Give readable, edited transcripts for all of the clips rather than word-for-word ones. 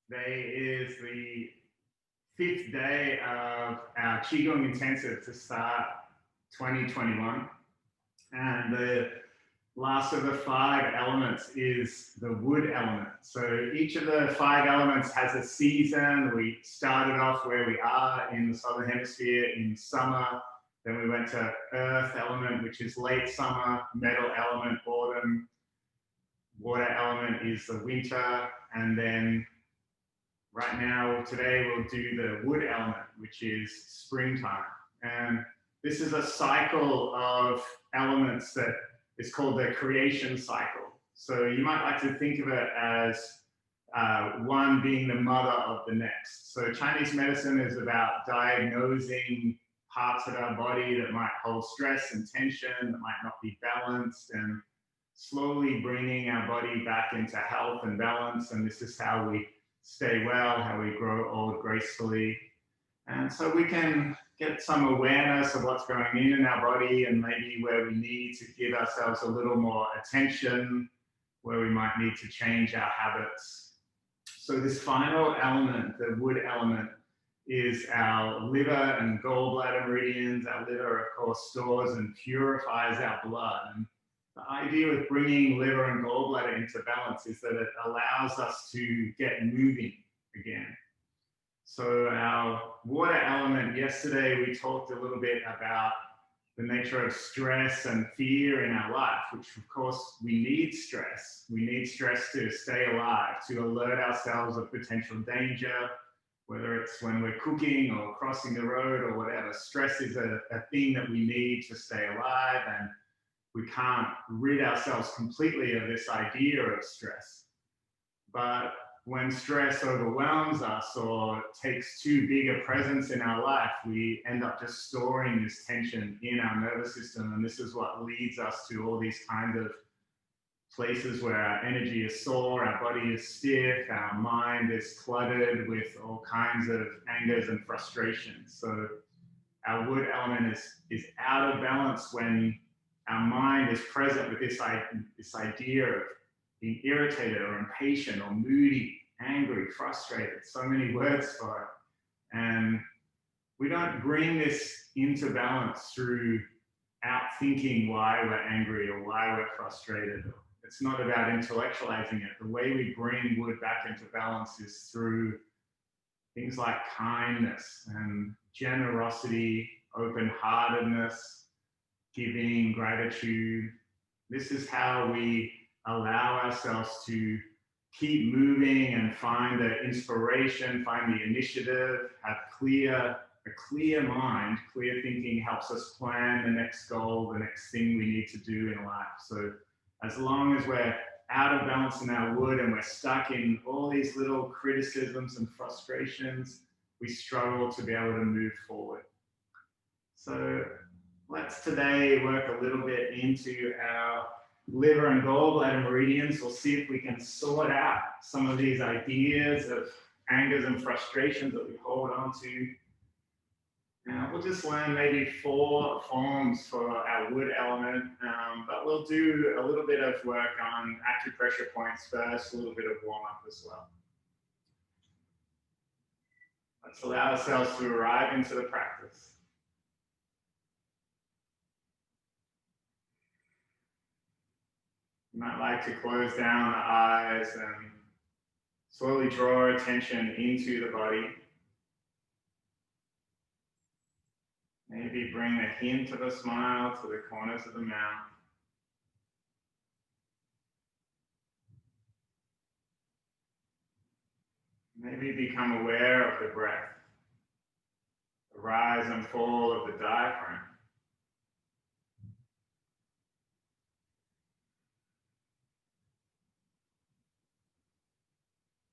Today is the 5th day of our Qigong intensive to start 2021. And the last of the 5 elements is the wood element. So each of the 5 elements has a season. We started off where we are in the Southern Hemisphere in summer. Then we went to earth element, which is late summer, metal element, autumn, water element is the winter, and then right now, today we'll do the wood element, which is springtime. And this is a cycle of elements that is called the creation cycle. So you might like to think of it as one being the mother of the next. So Chinese medicine is about diagnosing parts of our body that might hold stress and tension, that might not be balanced, and slowly bringing our body back into health and balance. And this is how we stay well, how we grow old gracefully. And so we can get some awareness of what's going on in our body and maybe where we need to give ourselves a little more attention, where we might need to change our habits. So this final element, the wood element, is our liver and gallbladder meridians. Our liver, of course, stores and purifies our blood. And the idea with bringing liver and gallbladder into balance is that it allows us to get moving again. So our water element, yesterday we talked a little bit about the nature of stress and fear in our life, which of course we need stress. We need stress to stay alive, to alert ourselves of potential danger, whether it's when we're cooking or crossing the road or whatever. Stress is a thing that we need to stay alive, and we can't rid ourselves completely of this idea of stress. But when stress overwhelms us or takes too big a presence in our life, we end up just storing this tension in our nervous system. And this is what leads us to all these kinds of places where our energy is sore, our body is stiff, our mind is cluttered with all kinds of angers and frustrations. So our wood element is out of balance when our mind is present with this idea of being irritated or impatient or moody, angry, frustrated, so many words for it. And we don't bring this into balance through outthinking why we're angry or why we're frustrated. It's not about intellectualizing it. The way we bring wood back into balance is through things like kindness and generosity, open-heartedness, giving, gratitude. This is how we allow ourselves to keep moving and find the inspiration, find the initiative, have a clear mind. Clear thinking helps us plan the next goal, the next thing we need to do in life. So as long as we're out of balance in our wood and we're stuck in all these little criticisms and frustrations, we struggle to be able to move forward. So let's today work a little bit into our liver and gallbladder meridians. We'll see if we can sort out some of these ideas of angers and frustrations that we hold on to. Now, we'll just learn maybe 4 forms for our wood element, but we'll do a little bit of work on acupressure points first, a little bit of warm-up as well. Let's allow ourselves to arrive into the practice. You might like to close down the eyes and slowly draw attention into the body. Maybe bring a hint of a smile to the corners of the mouth. Maybe become aware of the breath, the rise and fall of the diaphragm.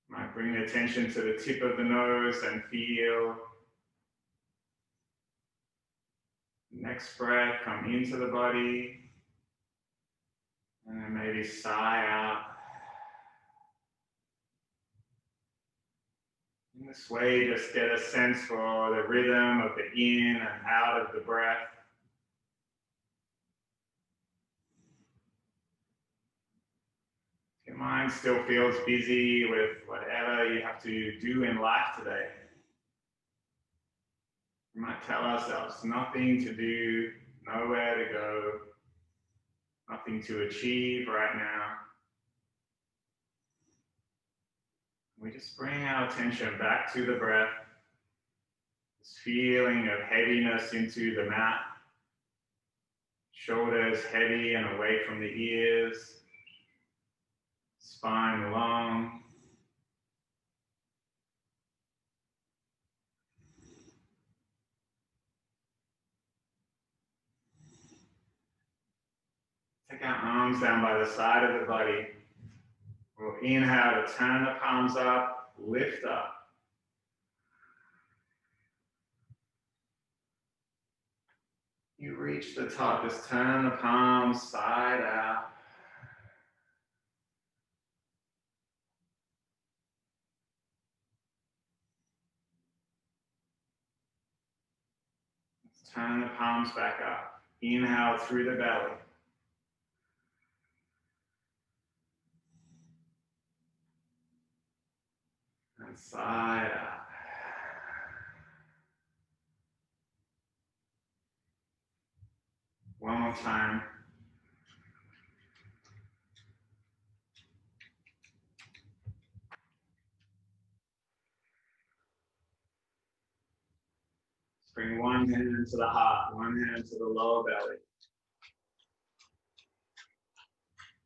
Might bring the attention to the tip of the nose and feel. Next breath, come into the body. And then maybe sigh out. In this way, just get a sense for the rhythm of the in and out of the breath. mind still feels busy with whatever you have to do in life today, we might tell ourselves nothing to do, nowhere to go, nothing to achieve right now. We just bring our attention back to the breath, this feeling of heaviness into the mat, shoulders heavy and away from the ears, spine long. Take our arms down by the side of the body. We'll inhale to turn the palms up, lift up. You reach the top, just turn the palms side out. Let's turn the palms back up. Inhale through the belly. And side out. One more time. Bring one hand to the heart, one hand to the lower belly.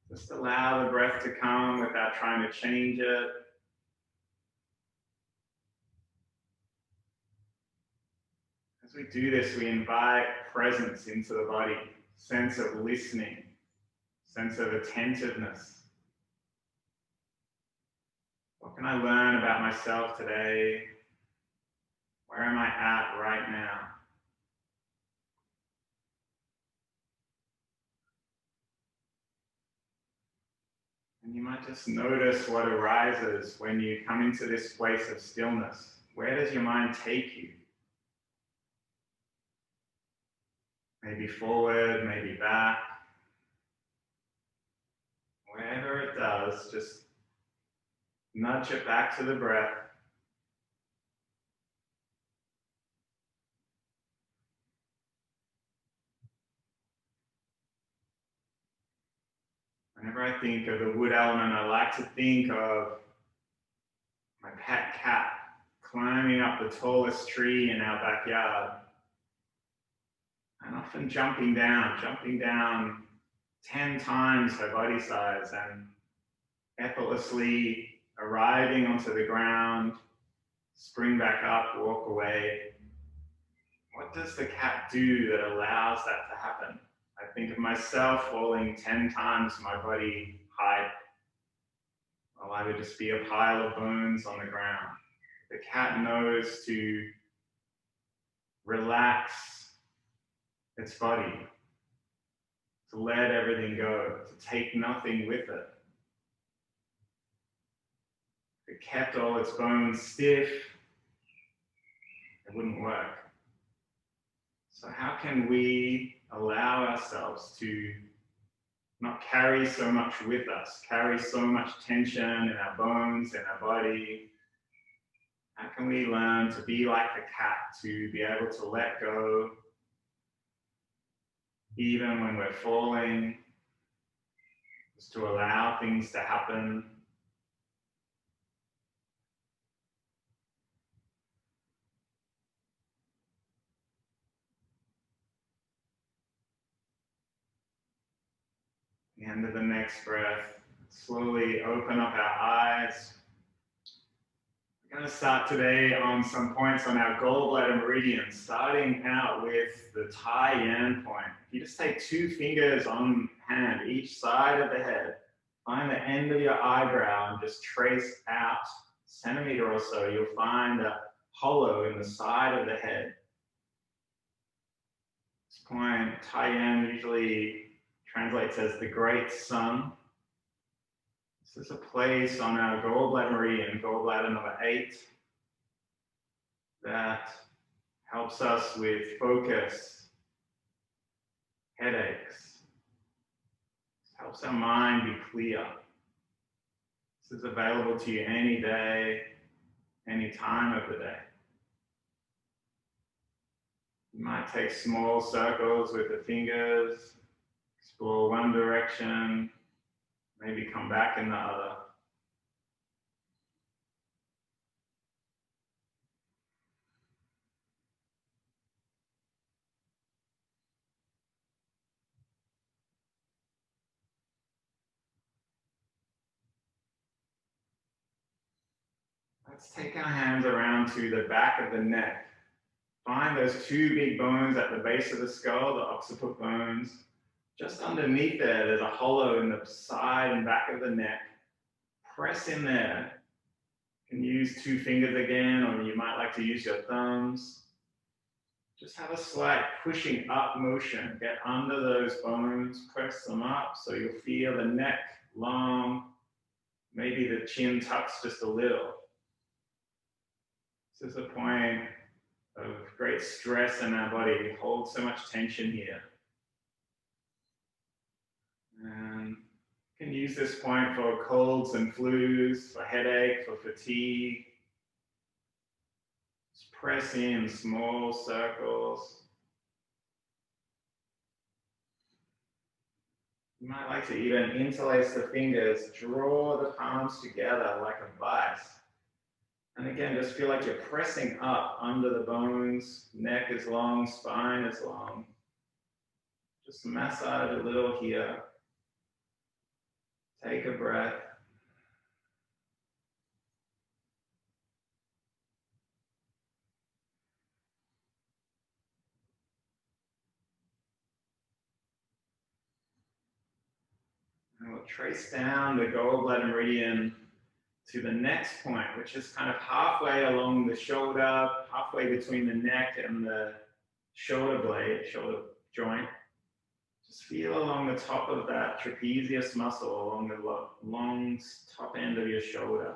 Just allow the breath to come without trying to change it. As we do this, we invite presence into the body, sense of listening, sense of attentiveness. What can I learn about myself today? Where am I at right now? And you might just notice what arises when you come into this place of stillness. Where does your mind take you? Maybe forward, maybe back. Wherever it does, just nudge it back to the breath. Whenever I think of the wood element, I like to think of my pet cat climbing up the tallest tree in our backyard and often jumping down 10 times her body size and effortlessly arriving onto the ground, spring back up, walk away. What does the cat do that allows that to happen? I think of myself falling 10 times my body height. Well, I would just be a pile of bones on the ground. The cat knows to relax its body, to let everything go, to take nothing with it. If it kept all its bones stiff, it wouldn't work. So how can we allow ourselves to not carry so much with us, carry so much tension in our bones, in our body? How can we learn to be like the cat, to be able to let go even when we're falling, just to allow things to happen? At the end of the next breath, slowly open up our eyes. We're going to start today on some points on our gallbladder meridian, starting out with the Tai Yan point. If you just take 2 fingers on hand, each side of the head, find the end of your eyebrow and just trace out a centimeter or so, you'll find a hollow in the side of the head. This point, Tai Yan usually translates as the great sun. This is a place on our gallbladder meridian, gallbladder number 8, that helps us with focus, headaches, helps our mind be clear. This is available to you any day, any time of the day. You might take small circles with the fingers, explore one direction, maybe come back in the other. Let's take our hands around to the back of the neck. Find those two big bones at the base of the skull, the occiput bones. Just underneath there, there's a hollow in the side and back of the neck. Press in there. You can use 2 fingers again, or you might like to use your thumbs. Just have a slight pushing up motion. Get under those bones, press them up so you'll feel the neck long. Maybe the chin tucks just a little. This is a point of great stress in our body. We hold so much tension here. And you can use this point for colds and flus, for headache, for fatigue. Just press in small circles. You might like to even interlace the fingers, draw the palms together like a vice. And again, just feel like you're pressing up under the bones. Neck is long, spine is long. Just massage a little here. Take a breath. And we'll trace down the gallbladder meridian to the next point, which is kind of halfway along the shoulder, halfway between the neck and the shoulder blade, shoulder joint. Just feel along the top of that trapezius muscle, along the long top end of your shoulder.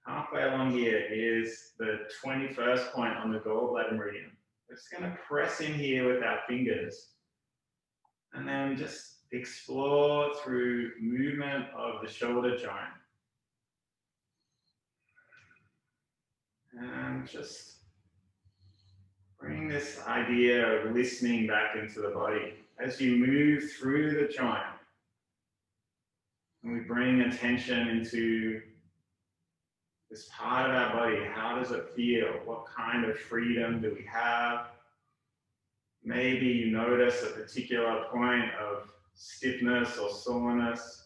Halfway along here is the 21st point on the gallbladder meridian. We're just going to press in here with our fingers and then just explore through movement of the shoulder joint. And just bring this idea of listening back into the body. As you move through the joint, and we bring attention into this part of our body, how does it feel? What kind of freedom do we have? Maybe you notice a particular point of stiffness or soreness.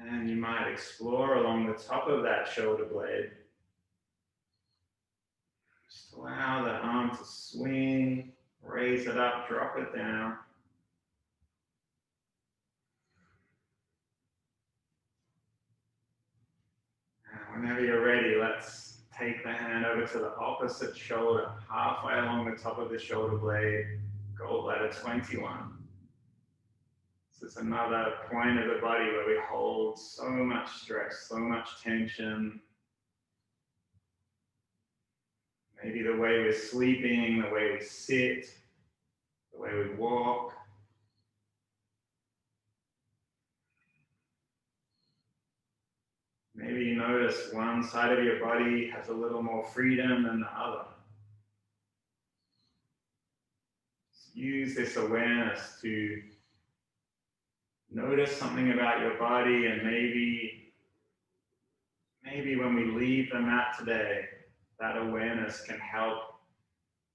And you might explore along the top of that shoulder blade. Just allow the arm to swing, raise it up, drop it down. And whenever you're ready, let's take the hand over to the opposite shoulder, halfway along the top of the shoulder blade, gallbladder 21. This is another point of the body where we hold so much stress, so much tension. Maybe the way we're sleeping, the way we sit, the way we walk. Maybe you notice one side of your body has a little more freedom than the other. Just use this awareness to notice something about your body, and maybe when we leave the mat today, that awareness can help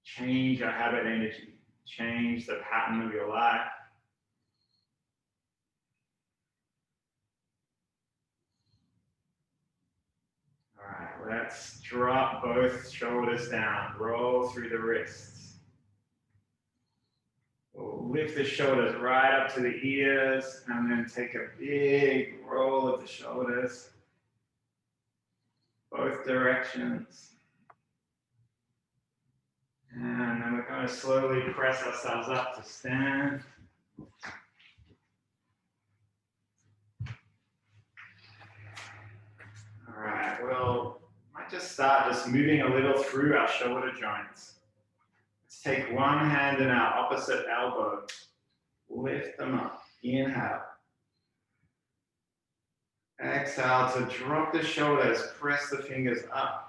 change your habit energy, change the pattern of your life. All right, let's drop both shoulders down, roll through the wrists. We'll lift the shoulders right up to the ears and then take a big roll of the shoulders, both directions. And then we're going to slowly press ourselves up to stand. All right, well, might just start moving a little through our shoulder joints. Let's take one hand in our opposite elbow, lift them up, inhale, Exhale to drop the shoulders, press the fingers up.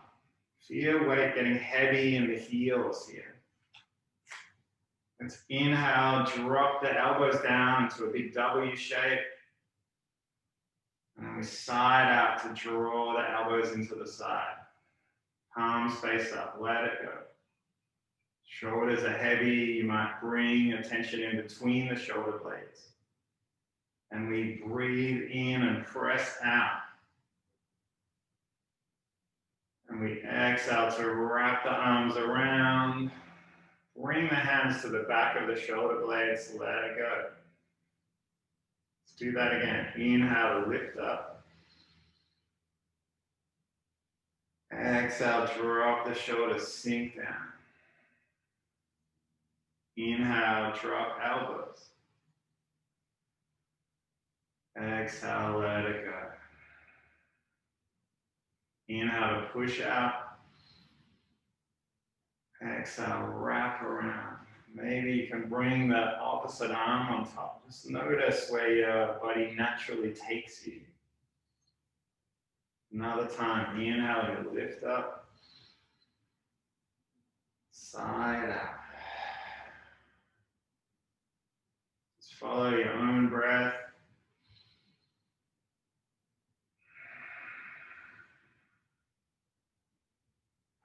Feel weight getting heavy in the heels here. Let's inhale, drop the elbows down into a big W shape. And then we side out to draw the elbows into the side. Palms face up, let it go. Shoulders are heavy, you might bring attention in between the shoulder blades. And we breathe in and press out. And we exhale to wrap the arms around. Bring the hands to the back of the shoulder blades, let it go. Let's do that again. Inhale to lift up. Exhale, drop the shoulders, sink down. Inhale, drop elbows. Exhale, let it go. Inhale to push out. Exhale, wrap around. Maybe you can bring the opposite arm on top. Just notice where your body naturally takes you. Another time, inhale to lift up. Side out. Just follow your own breath.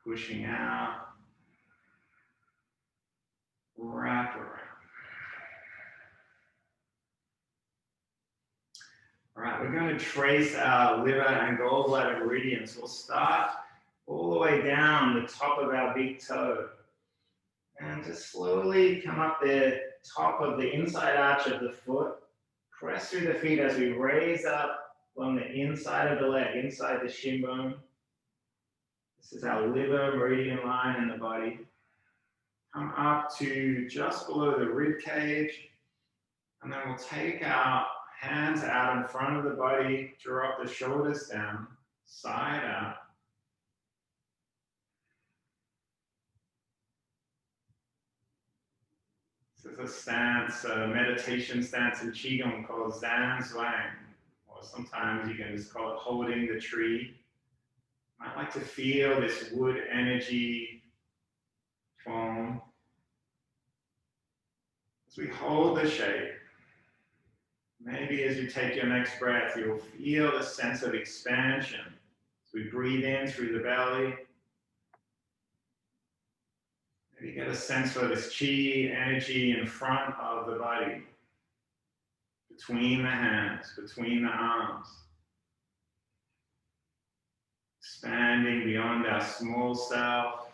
Pushing out. Wrap around. All right, we're going to trace our liver and gallbladder meridians. We'll start all the way down the top of our big toe. And just slowly come up the top of the inside arch of the foot. Press through the feet as we raise up on the inside of the leg, inside the shin bone. This is our liver meridian line in the body. Come up to just below the rib cage. And then we'll take our hands out in front of the body, drop the shoulders down, side out. This is a stance, a meditation stance in Qigong called Zan Zhuang, or sometimes you can just call it holding the tree. I like to feel this wood energy form. As we hold the shape, maybe as you take your next breath, you'll feel a sense of expansion. As we breathe in through the belly, maybe get a sense for this chi energy in front of the body, between the hands, between the arms. Expanding beyond our small self,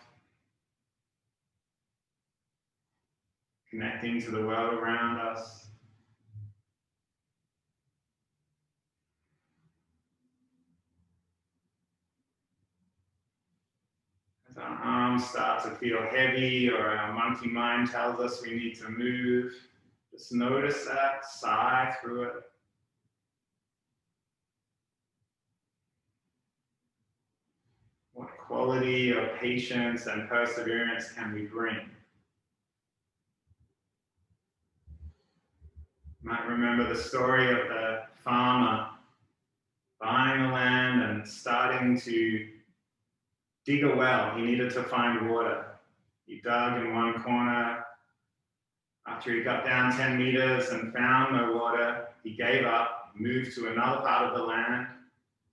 connecting to the world around us. As our arms start to feel heavy or our monkey mind tells us we need to move, just notice that, sigh through it. What quality of patience and perseverance can we bring? You might remember the story of the farmer buying the land and starting to dig a well. He needed to find water. He dug in one corner. After he got down 10 meters and found no water, he gave up, moved to another part of the land,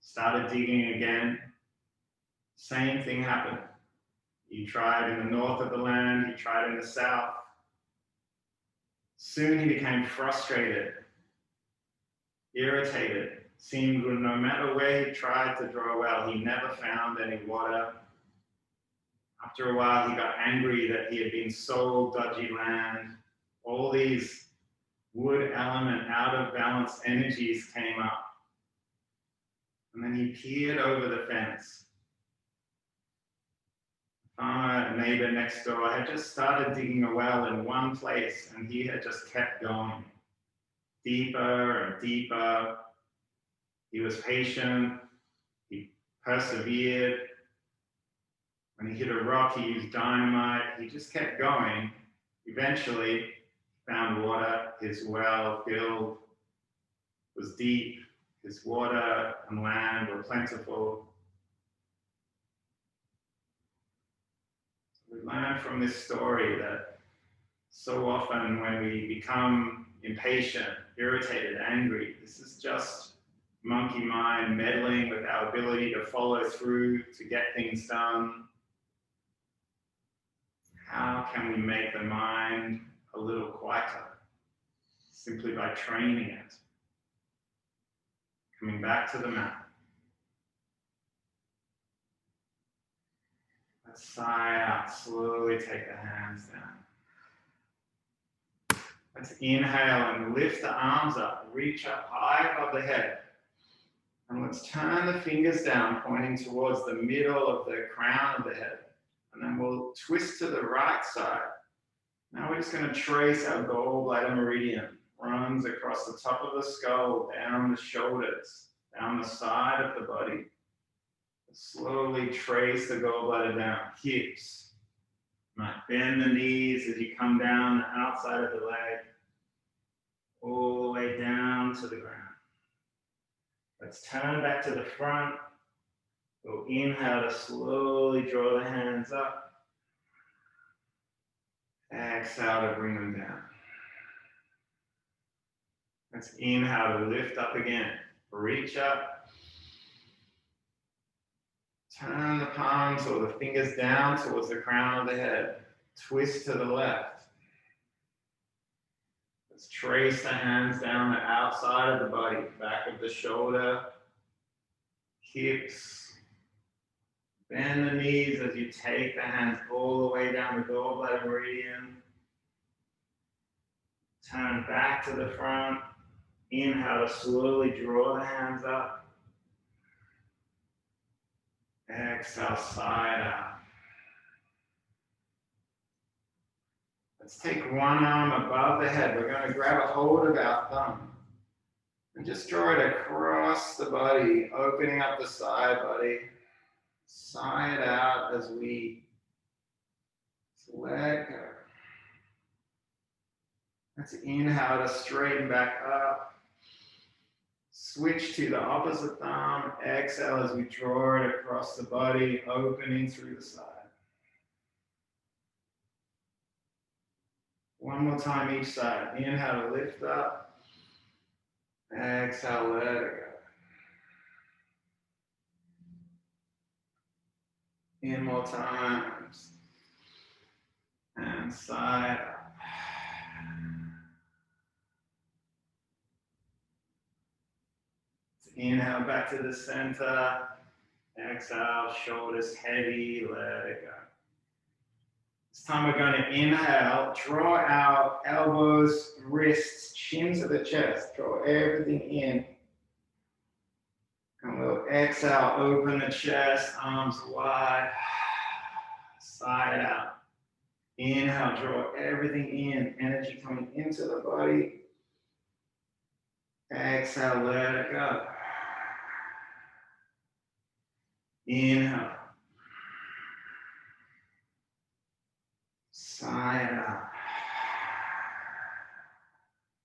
started digging again. Same thing happened. He tried in the north of the land, he tried in the south. Soon he became frustrated, irritated. Seemed no matter where he tried to draw a well, he never found any water. After a while, he got angry that he had been sold dodgy land. All these wood element, out of balance energies came up. And then he peered over the fence. The farmer, a neighbor next door, had just started digging a well in one place, and he had just kept going. Deeper and deeper. He was patient. He persevered. When he hit a rock, he used dynamite. He just kept going. Eventually, he found water. His well filled, was deep. because water and land were plentiful. We learn from this story that so often when we become impatient, irritated, angry, this is just monkey mind meddling with our ability to follow through, to get things done. How can we make the mind a little quieter? Simply by training it. Coming back to the mat. Let's sigh out, slowly take the hands down. Let's inhale and lift the arms up, reach up high above the head. And let's turn the fingers down, pointing towards the middle of the crown of the head. And then we'll twist to the right side. Now we're just going to trace our gallbladder meridian. Runs across the top of the skull, down the shoulders, down the side of the body. Slowly trace the gallbladder down, hips. Might bend the knees as you come down the outside of the leg, all the way down to the ground. Let's turn back to the front. We'll inhale to slowly draw the hands up. Exhale to bring them down. Let's inhale to lift up again. Reach up. Turn the palms or the fingers down towards the crown of the head. Twist to the left. Let's trace the hands down the outside of the body, back of the shoulder, hips. Bend the knees as you take the hands all the way down the gallbladder meridian. Turn back to the front. Inhale to slowly draw the hands up. Exhale, side out. Let's take one arm above the head. We're going to grab a hold of our thumb and just draw it across the body, opening up the side body. Sigh it out as we let go. Let's inhale to straighten back up. Switch to the opposite thumb. Exhale as we draw it across the body, opening through the side. One more time each side. Inhale to lift up. Exhale, let it go. In more times. And side up. Inhale back to the center. Exhale, shoulders heavy, let it go. This time we're going to inhale, draw our elbows, wrists, chin to the chest, draw everything in. And we'll exhale, open the chest, arms wide, sigh it out. Inhale, draw everything in, energy coming into the body. Exhale, let it go. Inhale. Sigh it out.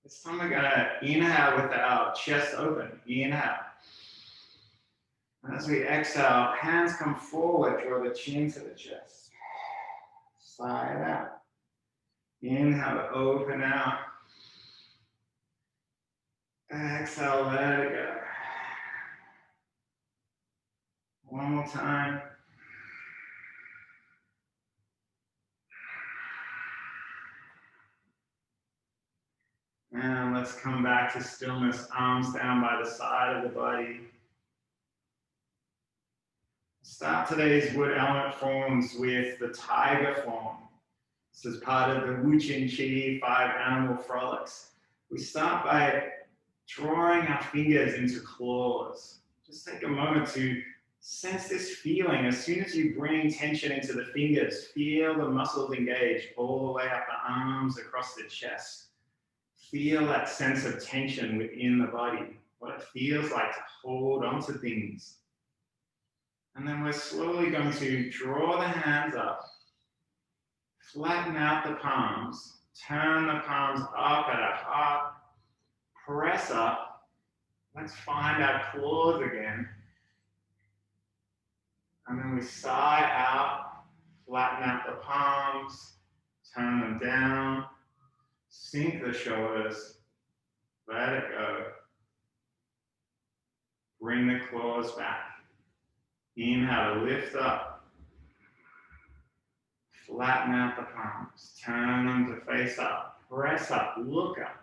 This time we're going to inhale with our chest open. Inhale. And as we exhale, hands come forward, draw the chin to the chest. Sigh it out. Inhale to open out. Exhale, let it go. One more time. And let's come back to stillness, arms down by the side of the body. Start today's wood element forms with the tiger form. This is part of the Wuchen Qi 5 animal frolics. We start by drawing our fingers into claws. Just take a moment to sense this feeling. As soon as you bring tension into the fingers, feel the muscles engage all the way up the arms, across the chest. Feel that sense of tension within the body, what it feels like to hold onto things. And then we're slowly going to draw the hands up, flatten out the palms, turn the palms up at a heart, press up, Let's find our claws again. And then we side out, flatten out the palms, turn them down, sink the shoulders, let it go. Bring the claws back. Inhale to lift up, flatten out the palms, turn them to face up, press up, look up.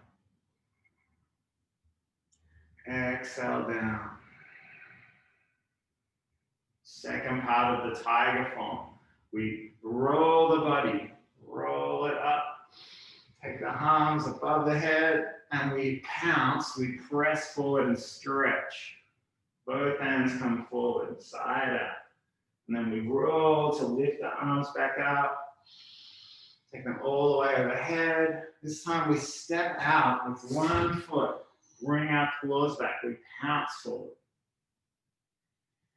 Exhale down. Second part of the tiger form. We roll the body, roll it up. Take the arms above the head and we pounce, we press forward and stretch. Both hands come forward, side out. And then we roll to lift the arms back up. Take them all the way overhead. This time we step out with one foot. Bring our claws back. We pounce forward.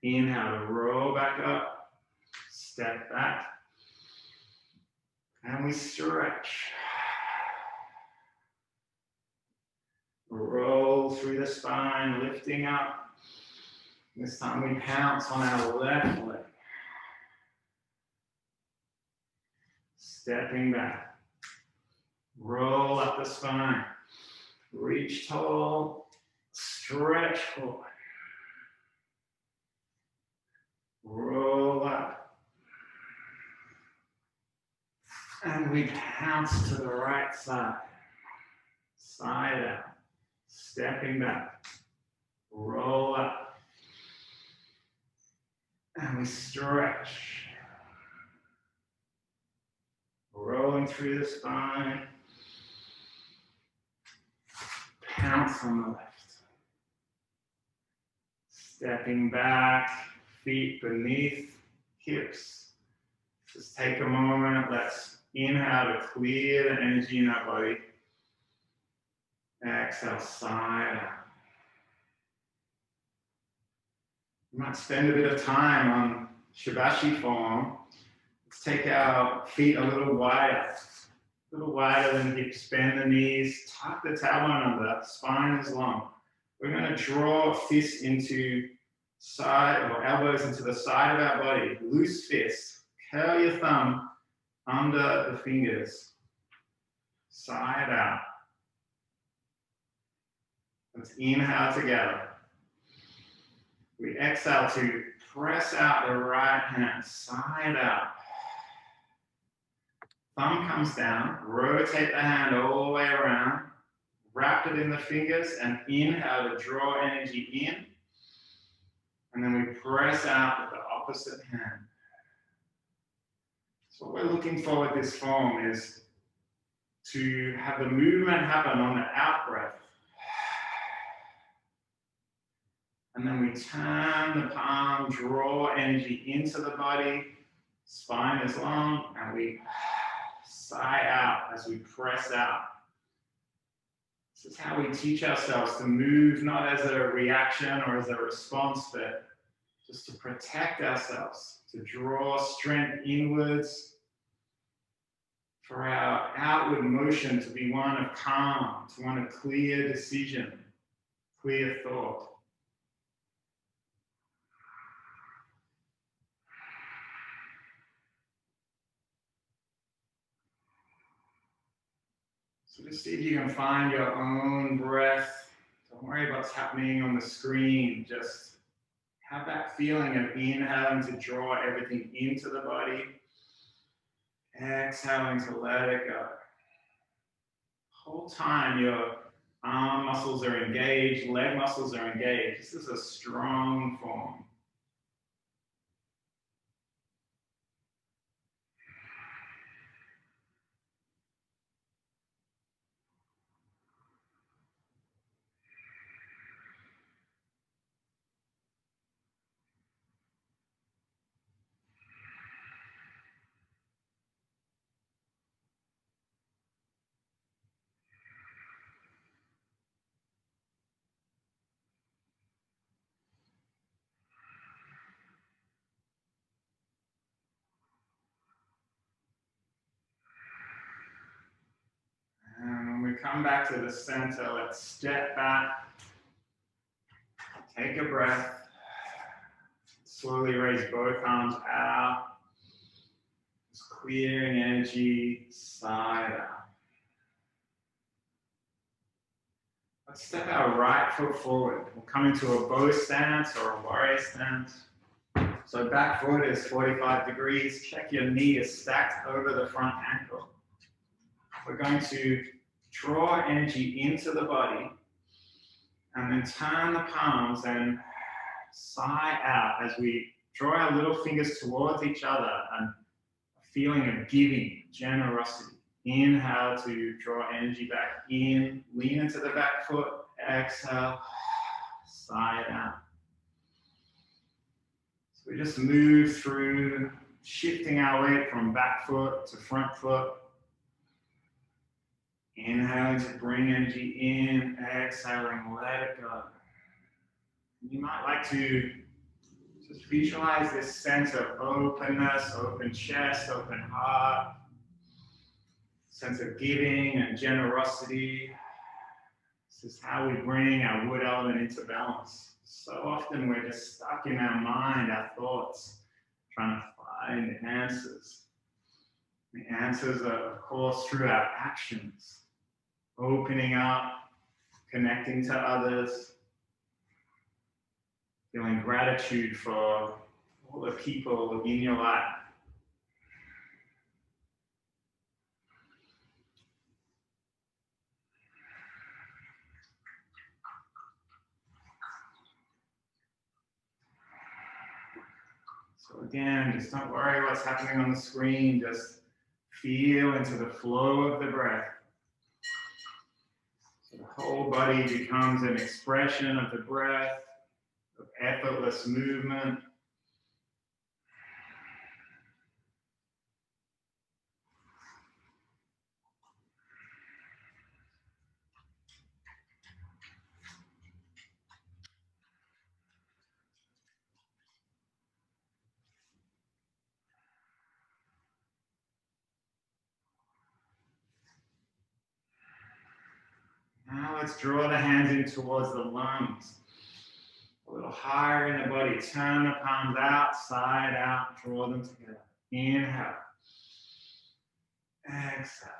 Inhale to roll back up. Step back. And we stretch. Roll through the spine, lifting up. This time we pounce on our left leg. Stepping back. Roll up the spine. Reach tall. Stretch forward. Roll up. And we pounce to the right side. Side out. Stepping back. Roll up. And we stretch. Rolling through the spine. Pounce on the left. Stepping back, feet beneath hips. Just take a moment. Let's inhale to clear the energy in our body. Exhale, side out. We might spend a bit of time on shibashi form. Let's take our feet a little wider than hips. Bend the knees, tuck the tailbone under, spine is long. We're going to draw fists into side, or elbows into the side of our body. Loose fists. Curl your thumb under the fingers. Side out. Let's inhale together. We exhale to press out the right hand, side out. Thumb comes down, rotate the hand all the way around, wrap it in the fingers, and inhale to draw energy in. And then we press out with the opposite hand. So what we're looking for with this form is to have the movement happen on the out breath. And then we turn the palm, draw energy into the body. Spine is long, and we sigh out as we press out. This is how we teach ourselves to move, not as a reaction or as a response, but just to protect ourselves, to draw strength inwards, for our outward motion to be one of calm, to one of clear decision, clear thought. So just see if you can find your own breath. Don't worry about what's happening on the screen. Just have that feeling of inhaling to draw everything into the body. Exhaling to let it go. The whole time your arm muscles are engaged, leg muscles are engaged. This is a strong form. And when we come back to the center, let's step back, Take a breath. Slowly raise both arms out. Just clearing energy, side out. Let's step our right foot forward. We'll come into a bow stance or a warrior stance. So back foot is 45 degrees. Check your knee is stacked over the front ankle. We're going to draw energy into the body and then turn the palms and sigh out as we draw our little fingers towards each other and a feeling of giving, generosity. Inhale to draw energy back in, lean into the back foot, exhale, sigh out. So we just move through, shifting our weight from back foot to front foot. Inhaling to bring energy in, exhaling, let it go. You might like to just visualize this sense of openness, open chest, open heart, sense of giving and generosity. This is how we bring our wood element into balance. So often we're just stuck in our mind, our thoughts, trying to find answers. The answers are, of course, through our actions. Opening up, connecting to others, feeling gratitude for all the people in your life. So again, just don't worry what's happening on the screen, just feel into the flow of the breath. So the whole body becomes an expression of the breath, of effortless movement. Now let's draw the hands in towards the lungs. A little higher in the body. Turn the palms out, side out, draw them together. Inhale. Exhale.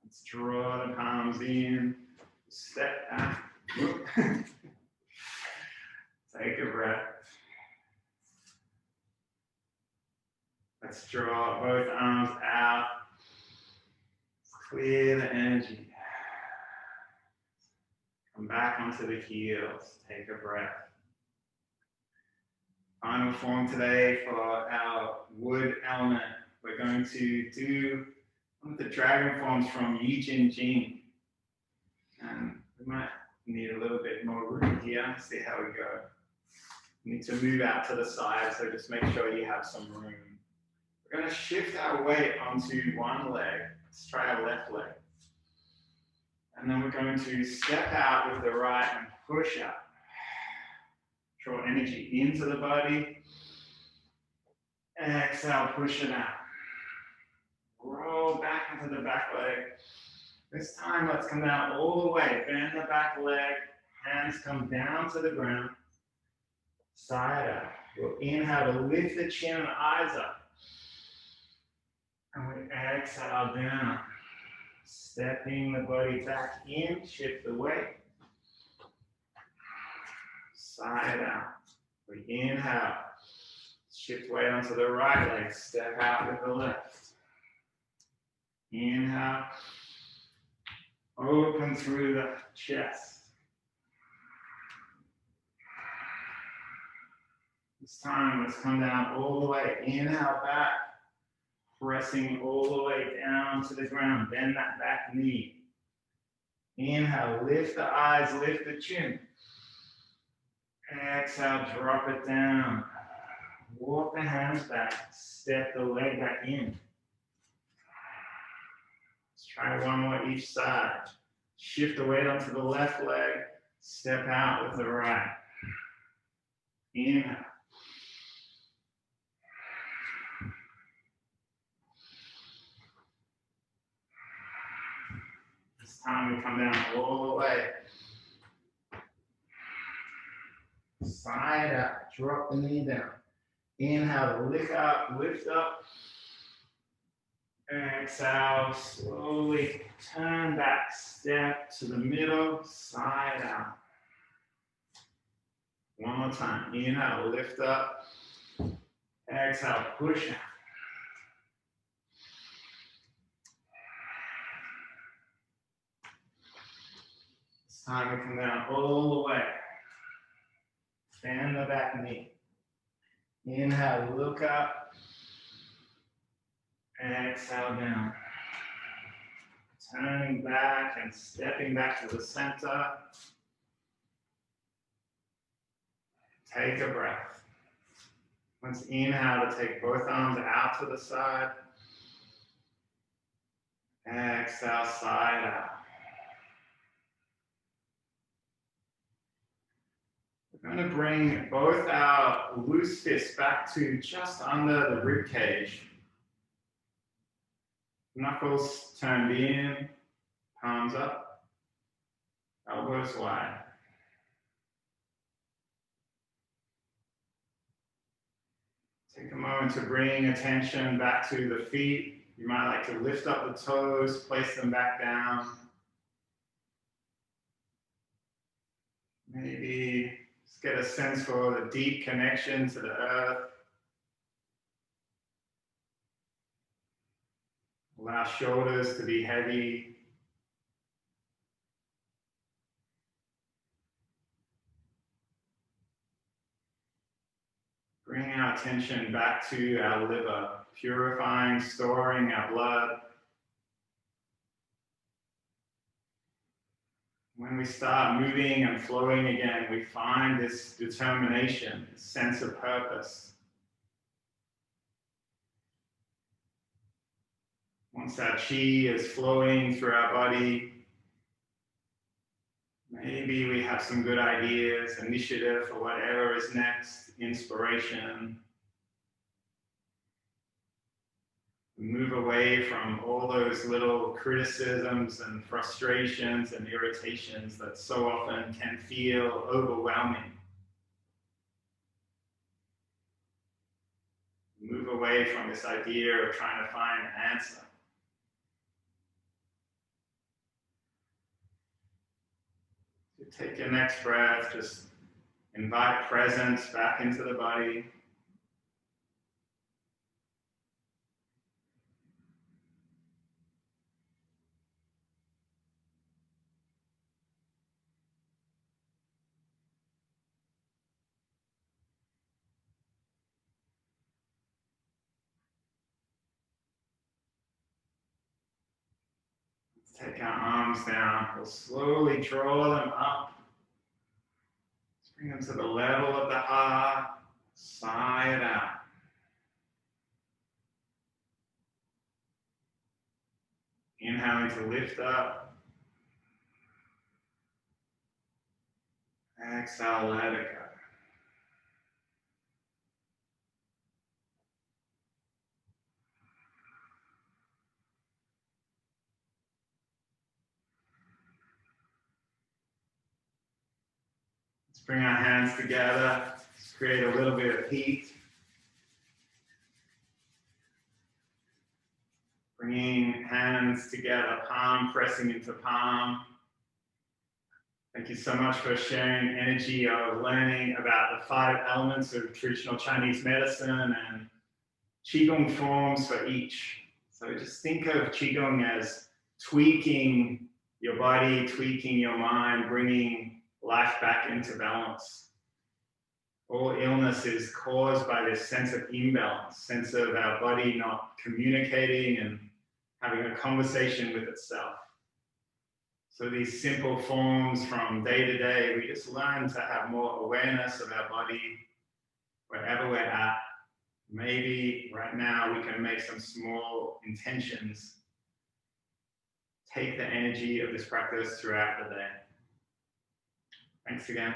Let's draw the palms in. Step back. Take a breath. Let's draw both arms out. Clear the energy. Come back onto the heels. Take a breath. Final form today for our wood element. We're going to do one of the dragon forms from Qigong. And we might need a little bit more room here. See how we go. We need to move out to the side, so just make sure you have some room. We're going to shift our weight onto one leg. Let's try our left leg. And then we're going to step out with the right and push up. Draw energy into the body. Exhale, push it out. Roll back into the back leg. This time, let's come down all the way. Bend the back leg. Hands come down to the ground. Side out. We'll inhale to lift the chin and eyes up. And we exhale down. Stepping the body back in. Shift the weight. Side out. We inhale. Shift weight onto the right leg. Step out with the left. Inhale. Open through the chest. This time, let's come down all the way. Inhale back. Pressing all the way down to the ground. Bend that back knee. Inhale. Lift the eyes. Lift the chin. Exhale, drop it down. Walk the hands back. Step the leg back in. Let's try one more each side. Shift the weight onto the left leg. Step out with the right. Inhale. This time we come down all the way. Side out, drop the knee down. Inhale to lift up. Exhale, slowly turn back, step to the middle, side out. One more time. Inhale, lift up. Exhale, push out. This time we come down all the way. Bend the back knee. Inhale, look up. Exhale down. Turning back and stepping back to the center. Take a breath. Once inhale to take both arms out to the side. Exhale, side out. We're going to bring both our loose fists back to just under the rib cage. Knuckles turned in, palms up, elbows wide. Take a moment to bring attention back to the feet. You might like to lift up the toes, place them back down. Maybe just get a sense for the deep connection to the earth. Allow shoulders to be heavy. Bring our attention back to our liver, purifying, storing our blood. When we start moving and flowing again, we find this determination, this sense of purpose. Once our chi is flowing through our body, maybe we have some good ideas, initiative for whatever is next, inspiration. We move away from all those little criticisms and frustrations and irritations that so often can feel overwhelming. Move away from this idea of trying to find an answer. Take your next breath, just invite presence back into the body. Let's take our arms down. We'll slowly draw them up. Let's bring them to the level of the heart. Sigh it out. Inhaling to lift up. Exhale, let it go. Let's bring our hands together. Let's create a little bit of heat. Bringing hands together, palm pressing into palm. Thank you so much for sharing energy of learning about the 5 elements of traditional Chinese medicine and Qigong forms for each. So just think of Qigong as tweaking your body, tweaking your mind, bringing life back into balance. All illness is caused by this sense of imbalance, sense of our body not communicating and having a conversation with itself. So these simple forms from day to day, we just learn to have more awareness of our body wherever we're at. Maybe right now we can make some small intentions. Take the energy of this practice throughout the day. Thanks again.